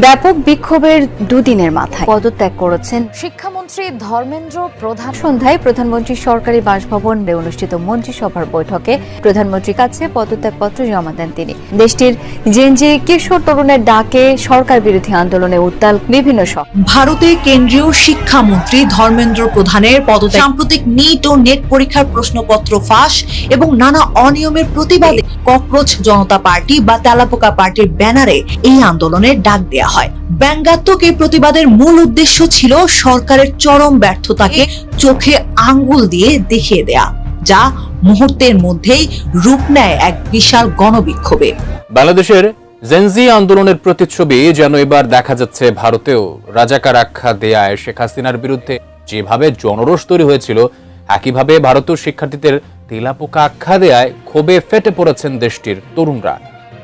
ব্যাপক বিক্ষোভের দুদিনের মাথায় পদত্যাগ করেছেন শিক্ষামন্ত্রী ধর্মেন্দ্র প্রধান। সন্ধ্যায় প্রধানমন্ত্রীর সরকারি বাসভবনে অনুষ্ঠিত মন্ত্রিসভার বৈঠকে প্রধানমন্ত্রীর কাছে পদত্যাগপত্র জমা দেন তিনি। দেশটির জেনজি কিশোর তরুণের ডাকে সরকার বিরোধী আন্দোলনে উত্তাল বিভিন্ন ভারতে কেন্দ্রীয় শিক্ষামন্ত্রী ধর্মেন্দ্র প্রধানের পদত্যাগ, সাম্প্রতিক নিট ও নেট পরীক্ষার প্রশ্নপত্র ফাঁস এবং নানা অনিয়মের প্রতিবাদে ককরোচ জনতা পার্টি বা তেলাপোকা পার্টির ব্যানারে এই আন্দোলনের ডাক দেয়া হয়। ব্যঙ্গাত্মক এই প্রতিবাদের মূল উদ্দেশ্য ছিল সরকারের চরম ব্যর্থতাকে চোখে আঙ্গুল দিয়ে দেখিয়ে দেয়া, যা মুহূর্তের মধ্যেই রূপ নেয় এক বিশাল গণবিক্ষোভে। বাংলাদেশের জেনজি আন্দোলনের প্রতিচ্ছবি যেন এবার দেখা যাচ্ছে ভারতেও। রাজাকার আখ্যা দেয়ায় শেখ হাসিনার বিরুদ্ধে যেভাবে জনরোষ তৈরি হয়েছিল, একইভাবে ভারতীয় শিক্ষার্থীদের তেলাপোকা আখ্যা দেয়ায় ক্ষোভে ফেটে পড়েছেন দেশটির তরুণরা।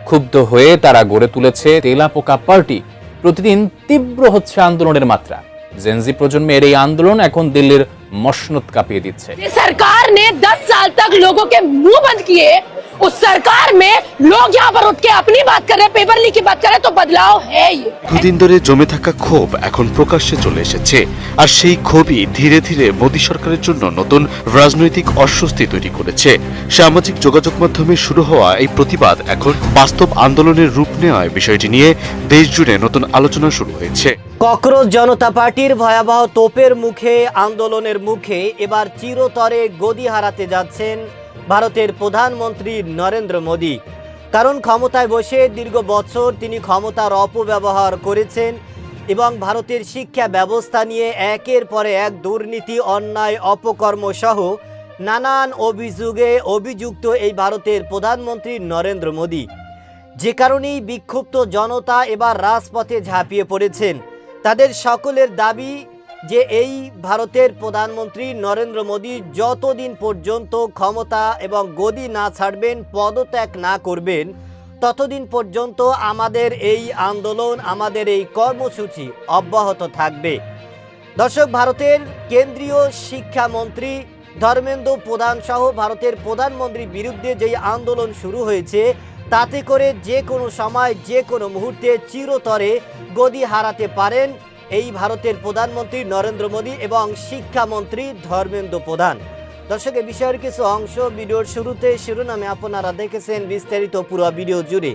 ক্ষুব্ধ হয়ে তারা গড়ে তুলেছে তেলাপোকা পার্টি। প্রতিদিন তীব্র হচ্ছে আন্দোলনের মাত্রা। জেনজি প্রজন্মের এই আন্দোলন এখন দিল্লির মসনদ কাঁপিয়ে দিচ্ছে। सरकार ने 10 साल तक लोगों के मुंह बंद किए, उस सरकार में लोग यहाँ पर उठ के अपनी बात कर रहे हैं, पेपर लीक की बात कर रहे हैं, तो बदलाव है ये। দুদিন ধরে জমে থাকা ক্ষোভ এখন প্রকাশ্যে চলে এসেছে, আর সেই ক্ষোভই ধীরে ধীরে মোদী সরকারের জন্য নতুন রাজনৈতিক অস্বস্তি তৈরি করেছে। সামাজিক যোগাযোগ মাধ্যমে শুরু হওয়া এই প্রতিবাদ এখন বাস্তব আন্দোলনের রূপ নেওয়ায় বিষয়টি নিয়ে দেশ জুড়ে নতুন আলোচনা শুরু হয়েছে। ককরোচ জনতা পার্টির ভয়াবহ তোপের মুখে, আন্দোলনের মুখে এবার চিরতরে গদি হারাতে যাচ্ছেন ভারতের প্রধানমন্ত্রী নরেন্দ্র মোদী। কারণ ক্ষমতায় বসে দীর্ঘ বছর তিনি ক্ষমতার অপব্যবহার করেছেন এবং ভারতের শিক্ষা ব্যবস্থা নিয়ে একের পর এক দুর্নীতি, অন্যায়, অপকর্ম সহ নানান অভিযোগে অভিযুক্ত এই ভারতের প্রধানমন্ত্রী নরেন্দ্র মোদী। যে কারণেই বিক্ষুব্ধ জনতা এবার রাজপথে ঝাঁপিয়ে পড়েছেন। তাদের সকলের দাবি যে এই ভারতের প্রধানমন্ত্রী নরেন্দ্র মোদী যতদিন পর্যন্ত ক্ষমতা এবং গদি না ছাড়বেন, পদত্যাগ না করবেন, ততদিন পর্যন্ত আমাদের এই আন্দোলন, আমাদের এই কর্মসূচি অব্যাহত থাকবে। দর্শক, ভারতের কেন্দ্রীয় শিক্ষামন্ত্রী ধর্মেন্দ্র প্রধান সহ ভারতের প্রধানমন্ত্রীর বিরুদ্ধে যেই আন্দোলন শুরু হয়েছে, তাতে করে যে কোনো সময়, যে কোনো মুহূর্তে চিরতরে গদি হারাতে পারেন এই ভারতের প্রধানমন্ত্রী নরেন্দ্র মোদী এবং শিক্ষামন্ত্রী ধর্মেন্দ্র প্রধান। দর্শক, এই বিষয়ের কিছু অংশ ভিডিওর শুরুতে শিরোনামে আপনারা দেখেছেন, বিস্তারিত পুরো ভিডিও জুড়ে।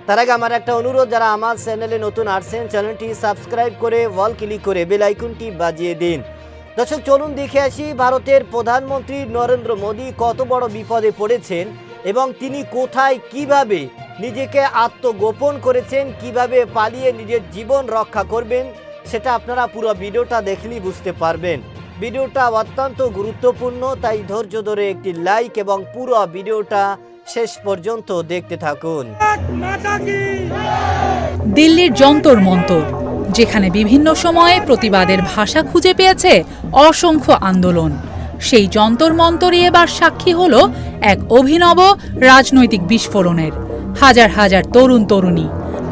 তার আগে আমার একটা অনুরোধ, যারা আমার চ্যানেলে নতুন আসছেন, চ্যানেলটি সাবস্ক্রাইব করে ওয়াল ক্লিক করে বেল আইকনটি বাজিয়ে দিন। দর্শক, চলুন দেখে আসি ভারতের প্রধানমন্ত্রী নরেন্দ্র মোদী কত বড় বিপদে পড়েছেন এবং তিনি কোথায়, কিভাবে নিজেকে আত্মগোপন করেছেন, কিভাবে পালিয়ে নিজের জীবন রক্ষা করবেন, সেটা আপনারা পুরো ভিডিওটা দেখলেই বুঝতে পারবেন। ভিডিওটা অত্যন্ত গুরুত্বপূর্ণ, তাই ধৈর্য ধরে একটি লাইক এবং পুরো ভিডিওটা শেষ পর্যন্ত দেখতে থাকুন। দিল্লির যন্তর মন্তর, যেখানে বিভিন্ন সময়ে প্রতিবাদের ভাষা খুঁজে পেয়েছে অসংখ্য আন্দোলন, সেই যন্তর মন্তরই এবার সাক্ষী হলো এক অভিনব রাজনৈতিক বিস্ফোরণের। হাজার হাজার তরুণ তরুণী,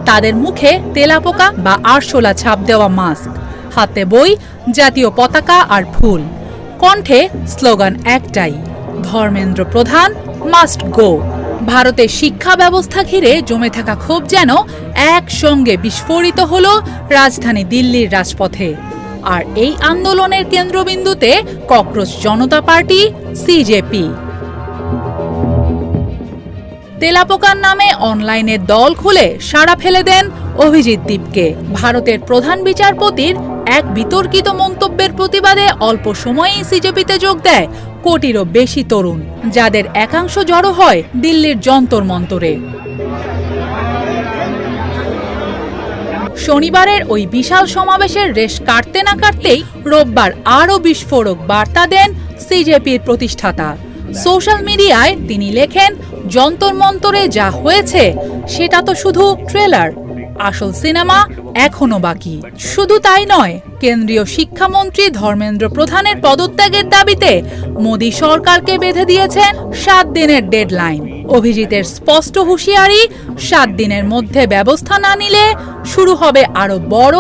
তাদের মুখে তেলাপোকা বা আরশোলা ছাপ দেওয়া মাস্ক, হাতে বই, জাতীয় পতাকা আর ফুল, কণ্ঠে স্লোগান একটাই, ধর্মেন্দ্র প্রধান মাস্ট গো। ভারতের শিক্ষা ব্যবস্থা ঘিরে জমে থাকা ক্ষোভ যেন একসঙ্গে বিস্ফোরিত হলো রাজধানী দিল্লির রাজপথে। আর এই আন্দোলনের কেন্দ্রবিন্দুতে ককরোচ জনতা পার্টি, সিজেপি। তেলাপোকার নামে অনলাইনে দল খুলে সাড়া ফেলে দেন অভিজিৎ দীপকে। ভারতের প্রধান বিচারপতির এক বিতর্কিত মন্তব্যের প্রতিবাদে অল্প সময়েই সিজেপিতে যোগ দেয় কোটিরও বেশি তরুণ, যাদের একাংশ জড়ো হয় দিল্লির যন্তর মন্তরে। শনিবারের ওই বিশাল সমাবেশের রেশ কাটতে না কাটতেই রোববার আরও বিস্ফোরক বার্তা দেন সিজেপির প্রতিষ্ঠাতা। সোশ্যাল মিডিয়ায় তিনি লেখেন, যন্তর মন্তরে যা হয়েছে সেটা তো শুধু ট্রেলার, আসল সিনেমা এখনো বাকি। শুধু তাই নয়, কেন্দ্রীয় শিক্ষামন্ত্রী ধর্মেন্দ্র প্রধানের পদত্যাগের দাবিতে মোদী সরকারকে বেঁধে দিয়েছেন 7 দিনের ডেডলাইন। অভিজিতের স্পষ্ট হুঁশিয়ারি, 7 দিনের মধ্যে ব্যবস্থা না নিলে শুরু হবে আরো বড়,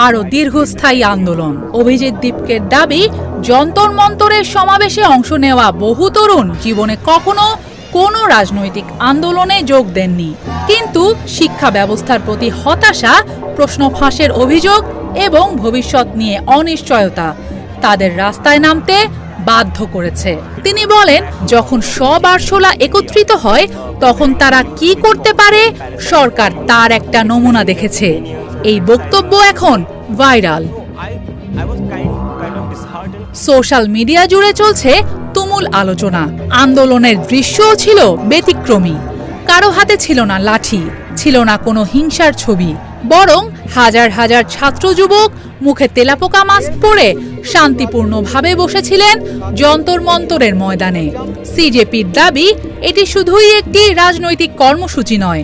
আরো দীর্ঘস্থায়ী আন্দোলন। অভিজিৎ দীপকের দাবি, যন্তর মন্তরের সমাবেশে অংশ নেওয়া বহু তরুণ জীবনে কখনো কোনো রাজনৈতিক আন্দোলনে যোগ দেননি। কিন্তু শিক্ষা ব্যবস্থার প্রতি হতাশা, প্রশ্ন ফাঁসের অভিযোগ এবং ভবিষ্যৎ নিয়ে অনিশ্চয়তা তাদের রাস্তায় নামতে বাধ্য করেছে। তিনি বলেন, যখন সব আরশোলা একত্রিত হয় তখন তারা কি করতে পারে সরকার তার একটা নমুনা দেখেছে। এই বক্তব্য এখন ভাইরাল। সোশ্যাল মিডিয়া জুড়ে চলছে তুমুল আলোচনা। আন্দোলনের দৃশ্যও ছিল ব্যতিক্রমী। কারো হাতে ছিল না লাঠি, ছিল না কোনো হিংসার ছবি, বরং হাজার হাজার ছাত্র যুবক মুখে তেলাপোকা মাস্ক পরে শান্তিপূর্ণভাবে বসেছিলেন যন্তর মন্তরের ময়দানে। সিজেপির দাবি, এটি শুধুই একটি রাজনৈতিক কর্মসূচি নয়,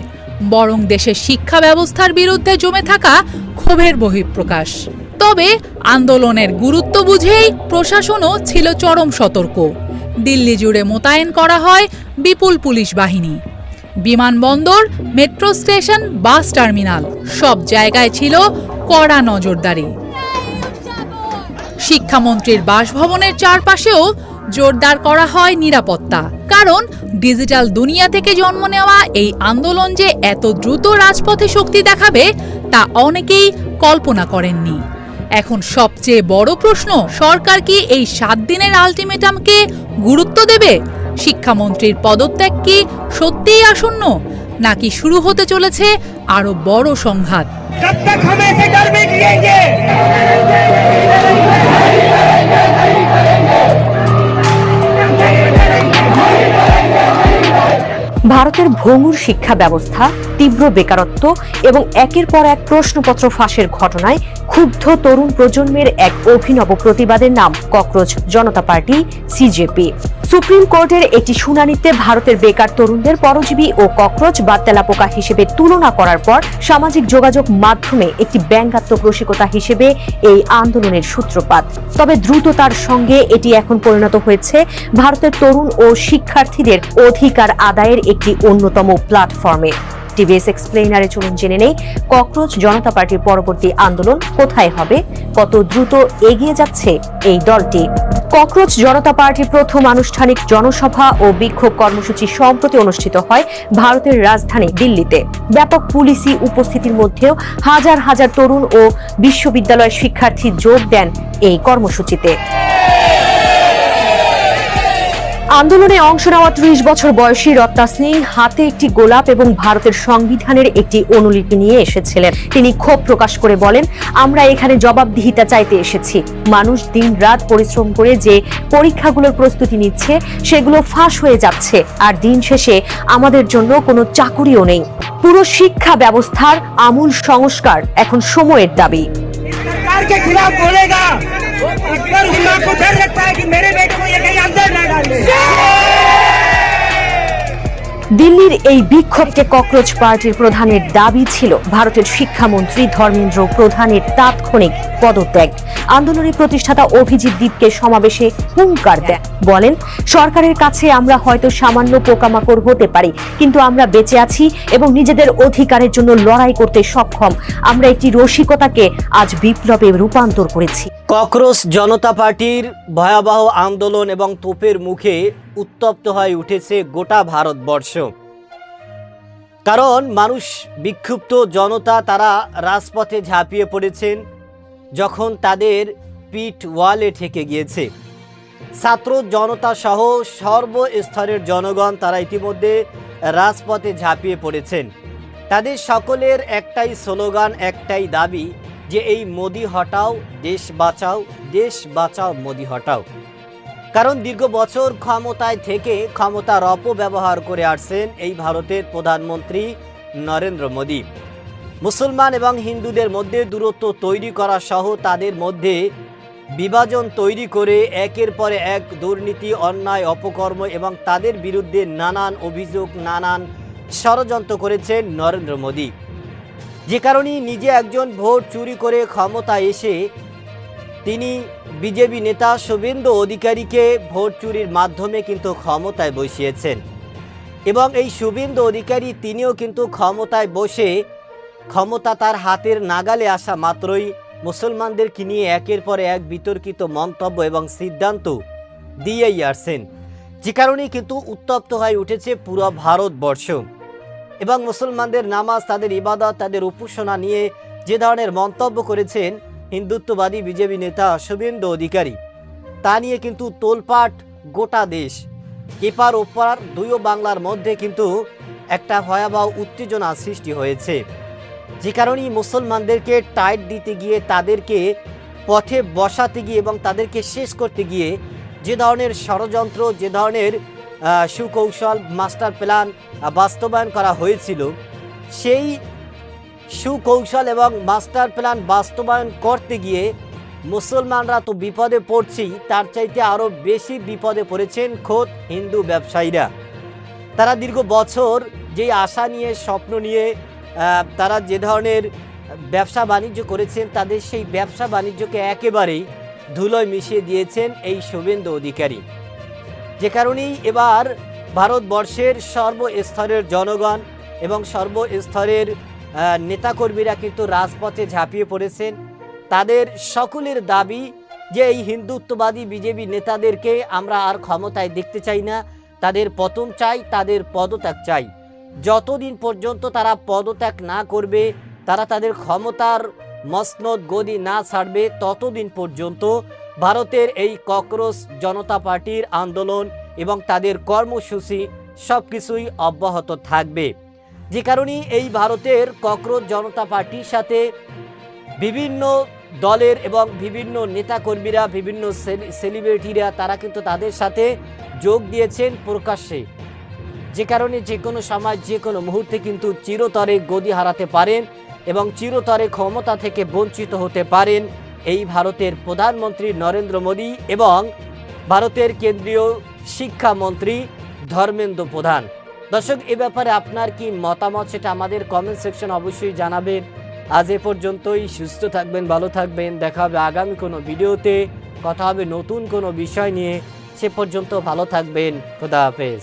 বরং দেশের শিক্ষা ব্যবস্থার বিরুদ্ধে জমে থাকা ক্ষোভের বহিঃপ্রকাশ। তবে আন্দোলনের গুরুত্ব বুঝেই প্রশাসনও ছিল চরম সতর্ক। দিল্লি জুড়ে মোতায়েন করা হয় বিপুল পুলিশ বাহিনী। বিমানবন্দর, মেট্রো স্টেশন, বাস টার্মিনাল সব জায়গায় ছিল কড়া নজরদারি। শিক্ষামন্ত্রীর বাসভবনের চারপাশেও জোরদার করা হয় নিরাপত্তা। কারণ ডিজিটাল দুনিয়া থেকে জন্ম নেওয়া এই আন্দোলন যে এত দ্রুত রাজপথে শক্তি দেখাবে তা অনেকেই কল্পনা করেননি। এখন সবচেয়ে বড় প্রশ্ন, সরকার কি এই 7 দিনের আলটিমেটামকে গুরুত্ব দেবে? শিক্ষামন্ত্রীর পদত্যাগ কি সত্যিই আসন্ন, নাকি শুরু হতে চলেছে আরো বড় সংঘাত? ভারতের ভঙ্গুর শিক্ষা ব্যবস্থা, তীব্র বেকারত্ব এবং একের পর এক প্রশ্নপত্র ফাঁসের ঘটনায় ক্ষুব্ধ তরুণ প্রজন্মের এক অভিনব প্রতিবাদের নাম ককরোচ জনতা পার্টি, সিজেপি। সুপ্রিম কোর্টের একটি শুনানিতে ভারতের বেকার তরুণদের পরজীবী ও ককরোচ বা তেলাপোকা হিসেবে তুলনা করার পর সামাজিক যোগাযোগ মাধ্যমে একটি ব্যঙ্গাত্মক রসিকতা হিসেবে এই আন্দোলনের সূত্রপাত। তবে দ্রুততার সঙ্গে এটি এখন পরিণত হয়েছে ভারতের তরুণ ও শিক্ষার্থীদের অধিকার আদায়ের একটি অন্যতম প্ল্যাটফর্মে। টিভিএস এক্সপ্লেইনারে চলুন জেনে নেই ককরোচ জনতা পার্টির পরবর্তী আন্দোলন কোথায় হবে, কত দ্রুত এগিয়ে যাচ্ছে এই দলটি। ককরোচ জনতা পার্টির প্রথম আনুষ্ঠানিক জনসভা ও বিক্ষোভ কর্মসূচি সম্প্রতি অনুষ্ঠিত হয় ভারতের রাজধানী দিল্লিতে। ব্যাপক পুলিশি উপস্থিতির মধ্যেও হাজার হাজার তরুণ ও বিশ্ববিদ্যালয়ের শিক্ষার্থী যোগ দেন এই কর্মসূচিতে। আন্দোলনে অংশ নেওয়া 30 বছর বয়সী রত্না সিং হাতে একটি গোলাপ এবং ভারতের সংবিধানের একটি অনুলিপি নিয়ে এসেছিলেন। তিনি ক্ষোভ প্রকাশ করে বলেন, আমরা এখানে জবাবদিহিতা চাইতে এসেছি। মানুষ দিন রাত পরিশ্রম করে যে পরীক্ষাগুলোর প্রস্তুতি নিচ্ছে সেগুলো ফাঁস হয়ে যাচ্ছে, আর দিন শেষে আমাদের জন্য কোনো চাকুরিও নেই। পুরো শিক্ষা ব্যবস্থার আমূল সংস্কার এখন সময়ের দাবি। सरकार के खिलाफ बोलेगा अगर दिमाग को डर लगता है कि मेरे बेटे को ये कहीं अंदर ना डाले। দিল্লির এই বিক্ষোভকে ককরোচ পার্টির প্রধানের দাবি ছিল ভারতের শিক্ষামন্ত্রী ধর্মেন্দ্র প্রধানের তাৎক্ষণিক পদত্যাগ। আন্দোলনের প্রতিষ্ঠাতা অভিজিৎ দীপকে সমাবেশে হুঙ্কার দেন, বলেন, সরকারের কাছে আমরা হয়তো সামান্য পোকামাকড় হতে পারি, কিন্তু আমরা বেঁচে আছি এবং নিজেদের অধিকারের জন্য লড়াই করতে সক্ষম। আমরা একটি রসিকতাকে আজ বিপ্লবে রূপান্তর করেছি। ককরোচ জনতা পার্টির ভয়াবহ আন্দোলন এবং তোপের মুখে উত্তপ্ত হয়ে উঠেছে গোটা ভারতবর্ষ। কারণ মানুষ, বিক্ষুব্ধ জনতা, তারা রাজপথে ঝাঁপিয়ে পড়েছেন যখন তাদের পিঠ ওয়ালে ঠেকে গিয়েছে। ছাত্র জনতা সহ সর্বস্তরের জনগণ তারা ইতিমধ্যে রাজপথে ঝাঁপিয়ে পড়েছেন। তাদের সকলের একটাই স্লোগান, একটাই দাবি যে এই মোদি হটাও, দেশ বাঁচাও, দেশ বাঁচাও, মোদি হটাও। কারণ দীর্ঘ বছর ক্ষমতায় থেকে ক্ষমতার অপব্যবহার করে আসছেন এই ভারতের প্রধানমন্ত্রী নরেন্দ্র মোদি। মুসলমান এবং হিন্দুদের মধ্যে দূরত্ব তৈরি করা সহ তাদের মধ্যে বিভাজন তৈরি করে একের পর এক দুর্নীতি, অন্যায়, অপকর্ম এবং তাদের বিরুদ্ধে নানান অভিযোগ, নানান ষড়যন্ত্র করেছেন নরেন্দ্র মোদি। যে কারণে নিজে একজন ভোট চুরি করে ক্ষমতায় এসে তিনি বিজেপি নেতা শুভেন্দু অধিকারীকে ভোট চুরির মাধ্যমে কিন্তু ক্ষমতায় বসিয়েছেন। এবং এই শুভেন্দু অধিকারী তিনিও কিন্তু ক্ষমতায় বসে ক্ষমতা তার হাতের নাগালে আসা মাত্রই মুসলমানদেরকে নিয়ে একের পর এক বিতর্কিত মন্তব্য এবং সিদ্ধান্ত দিয়েই আসছেন। যে কারণেই কিন্তু উত্তপ্ত হয়ে উঠেছে পুরো ভারতবর্ষ। এবং মুসলমানদের নামাজ, তাদের ইবাদত, তাদের উপাসনা নিয়ে যে ধরনের মন্তব্য করেছেন হিন্দুত্ববাদী বিজেপি নেতা শুভেন্দু অধিকারী, তা নিয়ে কিন্তু তোলপাট গোটা দেশ। এপার ওপার দুইও বাংলার মধ্যে কিন্তু একটা ভয়াবহ উত্তেজনা সৃষ্টি হয়েছে। যে কারণেই মুসলমানদেরকে টাইট দিতে গিয়ে, তাদেরকে পথে বসাতে গিয়ে এবং তাদেরকে শেষ করতে গিয়ে যে ধরনের ষড়যন্ত্র, যে ধরনের সুকৌশল, মাস্টার প্ল্যান বাস্তবায়ন করা হয়েছিল, সেই সুকৌশল এবং মাস্টার প্ল্যান বাস্তবায়ন করতে গিয়ে মুসলমানরা তো বিপদে পড়ছেই, তার চাইতে আরও বেশি বিপদে পড়েছেন খোদ হিন্দু ব্যবসায়ীরা। তারা দীর্ঘ বছর যেই আশা নিয়ে, স্বপ্ন নিয়ে তারা যে ধরনের ব্যবসা বাণিজ্য করেছেন, তাদের সেই ব্যবসা বাণিজ্যকে একেবারেই ধুলোয় মিশিয়ে দিয়েছেন এই শুভেন্দু অধিকারী। যে কারণেই এবার ভারতবর্ষের সর্বস্তরের জনগণ এবং সর্বস্তরের নেতাকর্মীরা কিন্তু রাজপথে ঝাঁপিয়ে পড়েছেন। তাদের সকলের দাবি যে এই হিন্দুত্ববাদী বিজেপি নেতাদেরকে আমরা আর ক্ষমতায় দেখতে চাই না, তাদের পতন চাই, তাদের পদত্যাগ চাই। যতদিন পর্যন্ত তারা পদত্যাগ না করবে, তারা তাদের ক্ষমতার মসনদ গদি না ছাড়বে, ততদিন পর্যন্ত ভারতের এই ককরোচ জনতা পার্টির আন্দোলন এবং তাদের কর্মসূচি সব কিছুই অব্যাহত থাকবে। যে কারণেই এই ভারতের ককরোচ জনতা পার্টির সাথে বিভিন্ন দলের এবং বিভিন্ন নেতাকর্মীরা, বিভিন্ন সেলিব্রিটিরা তারা কিন্তু তাদের সাথে যোগ দিয়েছেন প্রকাশ্যে। যে কারণে যে কোনো সময়, যে কোনো মুহূর্তে কিন্তু চিরতরে গদি হারাতে পারেন এবং চিরতরে ক্ষমতা থেকে বঞ্চিত হতে পারেন এই ভারতের প্রধানমন্ত্রী নরেন্দ্র মোদী এবং ভারতের কেন্দ্রীয় শিক্ষামন্ত্রী ধর্মেন্দ্র প্রধান। দর্শক, এ ব্যাপারে আপনার কি মতামত সেটা আমাদের কমেন্ট সেকশন অবশ্যই জানাবেন। আজ এ পর্যন্তই। সুস্থ থাকবেন, ভালো থাকবেন। দেখা হবে আগামী কোনো ভিডিওতে, কথা হবে নতুন কোনো বিষয় নিয়ে। সে পর্যন্ত ভালো থাকবেন। খোদা হাফেজ।